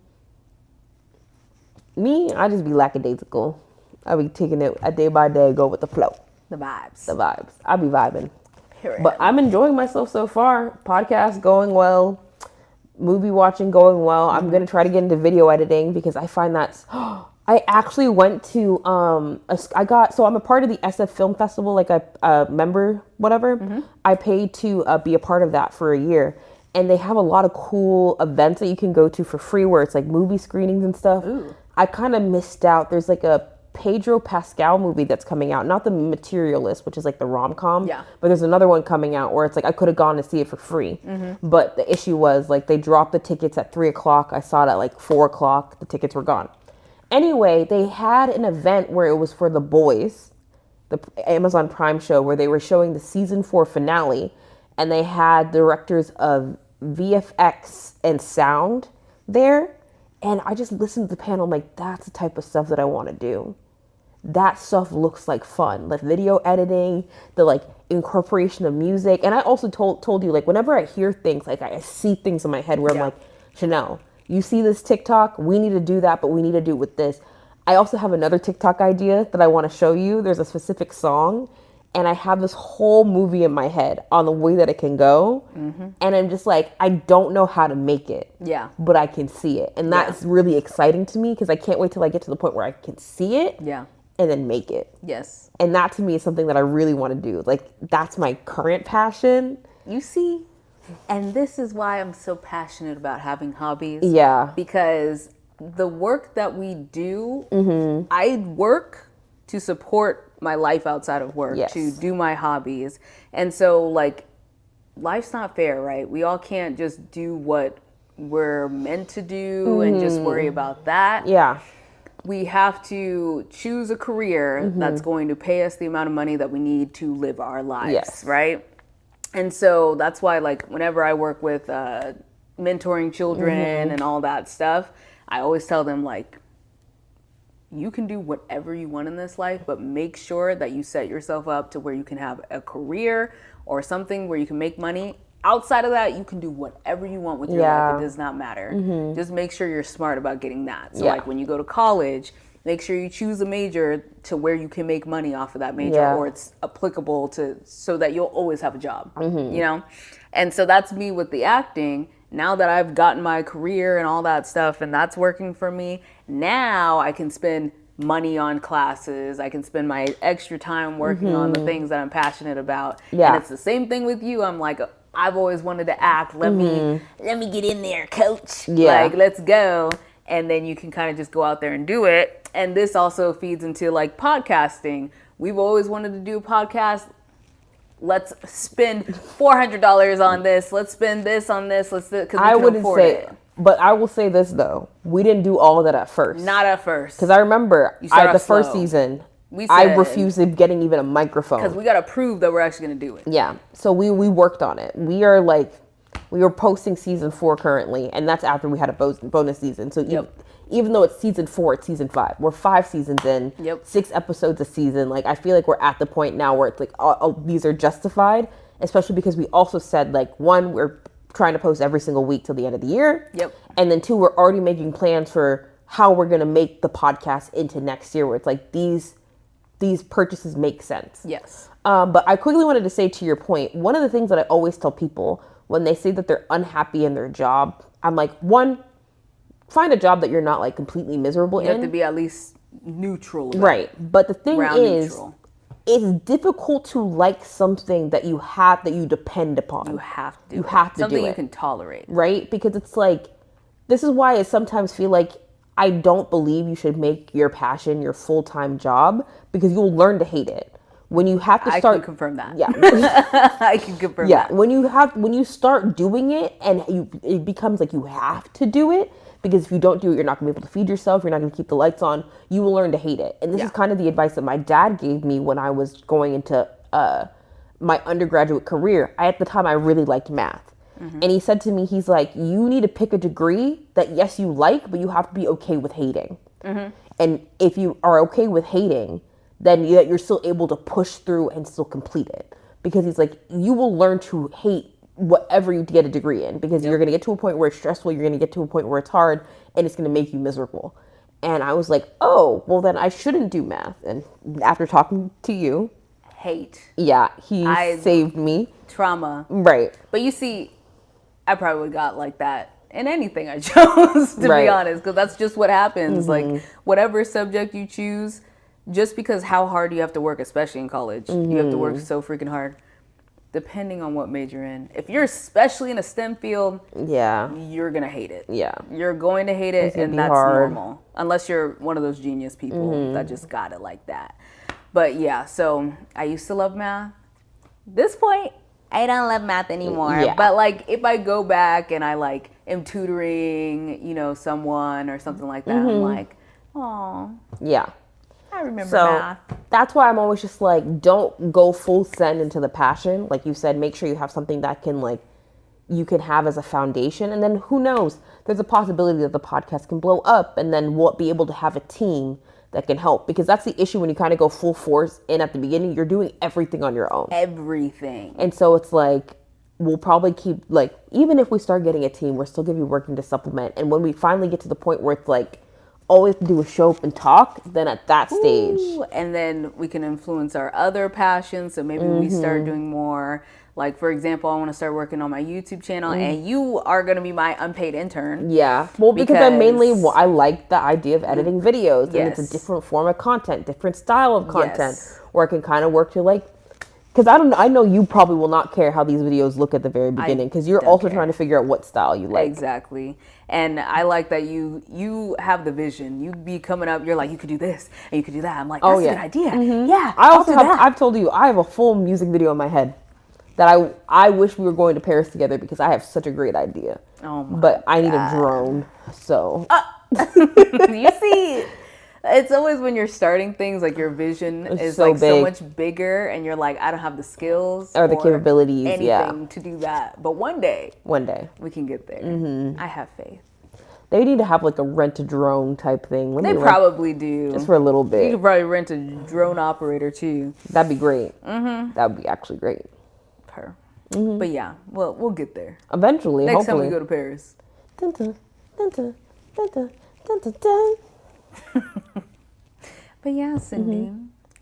I just be lackadaisical. I be taking it a day by day, go with the flow. The vibes. I be vibing. Period. But I'm enjoying myself so far. Podcast going well. Movie watching going well. I'm going to try to get into video editing because I find that's... I actually went to... I'm a part of the SF Film Festival, like a member, whatever. I paid to be a part of that for a year. And they have a lot of cool events that you can go to for free where it's like movie screenings and stuff. Ooh. I kind of missed out. There's like a Pedro Pascal movie that's coming out. Not The Materialist, which is like the rom-com. Yeah. But there's another one coming out where it's like I could have gone to see it for free. But the issue was like they dropped the tickets at 3 o'clock. I saw it at like 4 o'clock. The tickets were gone. Anyway, they had an event where it was for The Boys, the Amazon Prime show, where they were showing the season 4 finale. And they had directors of VFX and sound there. And I just listened to the panel. I'm like, that's the type of stuff that I want to do. That stuff looks like fun. Like video editing, the like incorporation of music. And I also told you, like, whenever I hear things, like I see things in my head where I'm like, Chanel, you see this TikTok? We need to do that, but we need to do it with this. I also have another TikTok idea that I want to show you. There's a specific song. And I have this whole movie in my head on the way that it can go. And I'm just like, I don't know how to make it. Yeah. But I can see it. And that's really exciting to me because I can't wait till I get to the point where I can see it. Yeah. And then make it. Yes. And that to me is something that I really want to do. Like, that's my current passion. You see? And this is why I'm so passionate about having hobbies. Yeah. Because the work that we do, I work to support my life outside of work, Yes. to do my hobbies. And so, like, life's not fair, right? We all can't just do what we're meant to do and just worry about that. Yeah. We have to choose a career that's going to pay us the amount of money that we need to live our lives, Yes. right? And so that's why, like, whenever I work with mentoring children and all that stuff, I always tell them, like, you can do whatever you want in this life, but make sure that you set yourself up to where you can have a career or something where you can make money. Outside of that, you can do whatever you want with your life. It does not matter. Just make sure you're smart about getting that. So like when you go to college, make sure you choose a major to where you can make money off of that major or it's applicable to so that you'll always have a job, you know? And so that's me with the acting. Now that I've gotten my career and all that stuff and that's working for me, now I can spend money on classes. I can spend my extra time working on the things that I'm passionate about. And it's the same thing with you. I'm like, I've always wanted to act. Let me get in there, coach. Like, let's go. And then you can kind of just go out there and do it. And this also feeds into like podcasting. We've always wanted to do a podcast. Let's spend $400 on this. Let's spend this on this. Let's because I wouldn't say it. But I will say this though, we didn't do all of that at first. Not at first. Because I remember the first season, I refused getting even a microphone. Because we got to prove that we're actually going to do it. Yeah. So we worked on it. We were posting season 4 currently, and that's after we had a bonus season. So even though it's season 4, it's season 5. We're 5 seasons in, 6 episodes a season. Like, I feel like we're at the point now where it's like, these are justified, especially because we also said, like, 1, we're trying to post every single week till the end of the year. And then 2, we're already making plans for how we're going to make the podcast into next year, where it's like these purchases make sense. But I quickly wanted to say, to your point, one of the things that I always tell people when they say that they're unhappy in their job, I'm like, 1, find a job that you're not like completely miserable in. You have to be at least neutral. Right. But the thing is, it's difficult to like something that you depend upon. You have to. You have to do it. Something you can tolerate. Right? Because it's like, this is why I sometimes feel like I don't believe you should make your passion your full-time job, because you'll learn to hate it. When you have to start... I can confirm that. Yeah. I can confirm that. Yeah. When you start doing it and it becomes like you have to do it, because if you don't do it, you're not going to be able to feed yourself. You're not going to keep the lights on. You will learn to hate it. And this is kind of the advice that my dad gave me when I was going into my undergraduate career. At the time, I really liked math. And he said to me, he's like, you need to pick a degree that, yes, you like, but you have to be okay with hating. And if you are okay with hating, then you're still able to push through and still complete it. Because he's like, you will learn to hate whatever you get a degree in, because you're going to get to a point where it's stressful, you're going to get to a point where it's hard, and it's going to make you miserable. And I was like, oh, well then I shouldn't do math. And after talking to you, he saved me. Trauma. Right. But you see, I probably got like that in anything I chose, to be honest, because that's just what happens. Like, whatever subject you choose, just because how hard you have to work, especially in college, you have to work so freaking hard. Depending on what major you're in. If you're especially in a STEM field, you're going to hate it. You're going to hate it, and that's normal. Unless you're one of those genius people that just got it like that. But yeah, so I used to love math. This point, I don't love math anymore. But like, if I go back and I like am tutoring, someone or something like that, I'm like, oh. Yeah. I remember math. That's why I'm always just like, don't go full send into the passion. Like you said, make sure you have something that you can have as a foundation. And then who knows, there's a possibility that the podcast can blow up, and then we'll be able to have a team that can help. Because that's the issue when you kind of go full force in at the beginning, you're doing everything on your own. Everything. And so it's like, we'll probably keep, like, even if we start getting a team, we're still going to be working to supplement. And when we finally get to the point where it's like, all we have to do is show up and talk, then at that stage. And then we can influence our other passions. So maybe we start doing more. Like, for example, I want to start working on my YouTube channel, and you are going to be my unpaid intern. Yeah. Well, because I like the idea of editing videos. And it's a different form of content, different style of content, where I can kind of work to like Because I know you probably will not care how these videos look at the very beginning, because you're don't also care. trying to figure out what style you like. Exactly. And I like that you have the vision. You be coming up, you're like, you could do this and you could do that. I'm like, that's a good idea. Yeah. I've told you, I have a full music video in my head that I wish we were going to Paris together, because I have such a great idea. Oh my But I need a drone, so. You see, it's always when you're starting things, like your vision is so like so big. much bigger, and you're like, I don't have the skills Or the capabilities, anything to do that. But one day we can get there. I have faith. They need to have like a rent a drone type thing. They probably do. Just for a little You bit. could probably rent a drone operator too. That'd be great. That would be actually great. But yeah, we'll get there. Eventually, Next hopefully. time we go to Paris. Dun, dun, dun, dun, dun, dun, dun, dun, dun. But yeah, Cindy,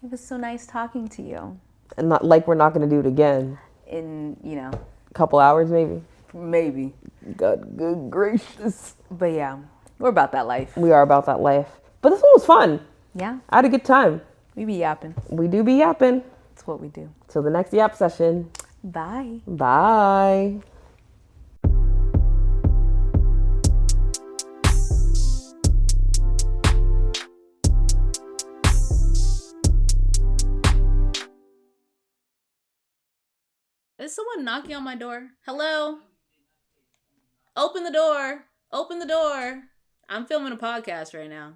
it was so nice talking to you. And not like we're not going to do it again. In, A couple hours maybe. maybe. Good gracious. But yeah, we're about that life. We are about that life. But this one was fun. Yeah, I had a good time. we be yapping. We do be yapping. That's what we do. Till the next yap session. Bye. Bye. Is someone knocking on my door? Hello? Open the door. Open the door. I'm filming a podcast right now.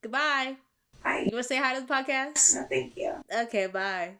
Goodbye. Hi. You want to say hi to the podcast? No, thank you. Okay, bye.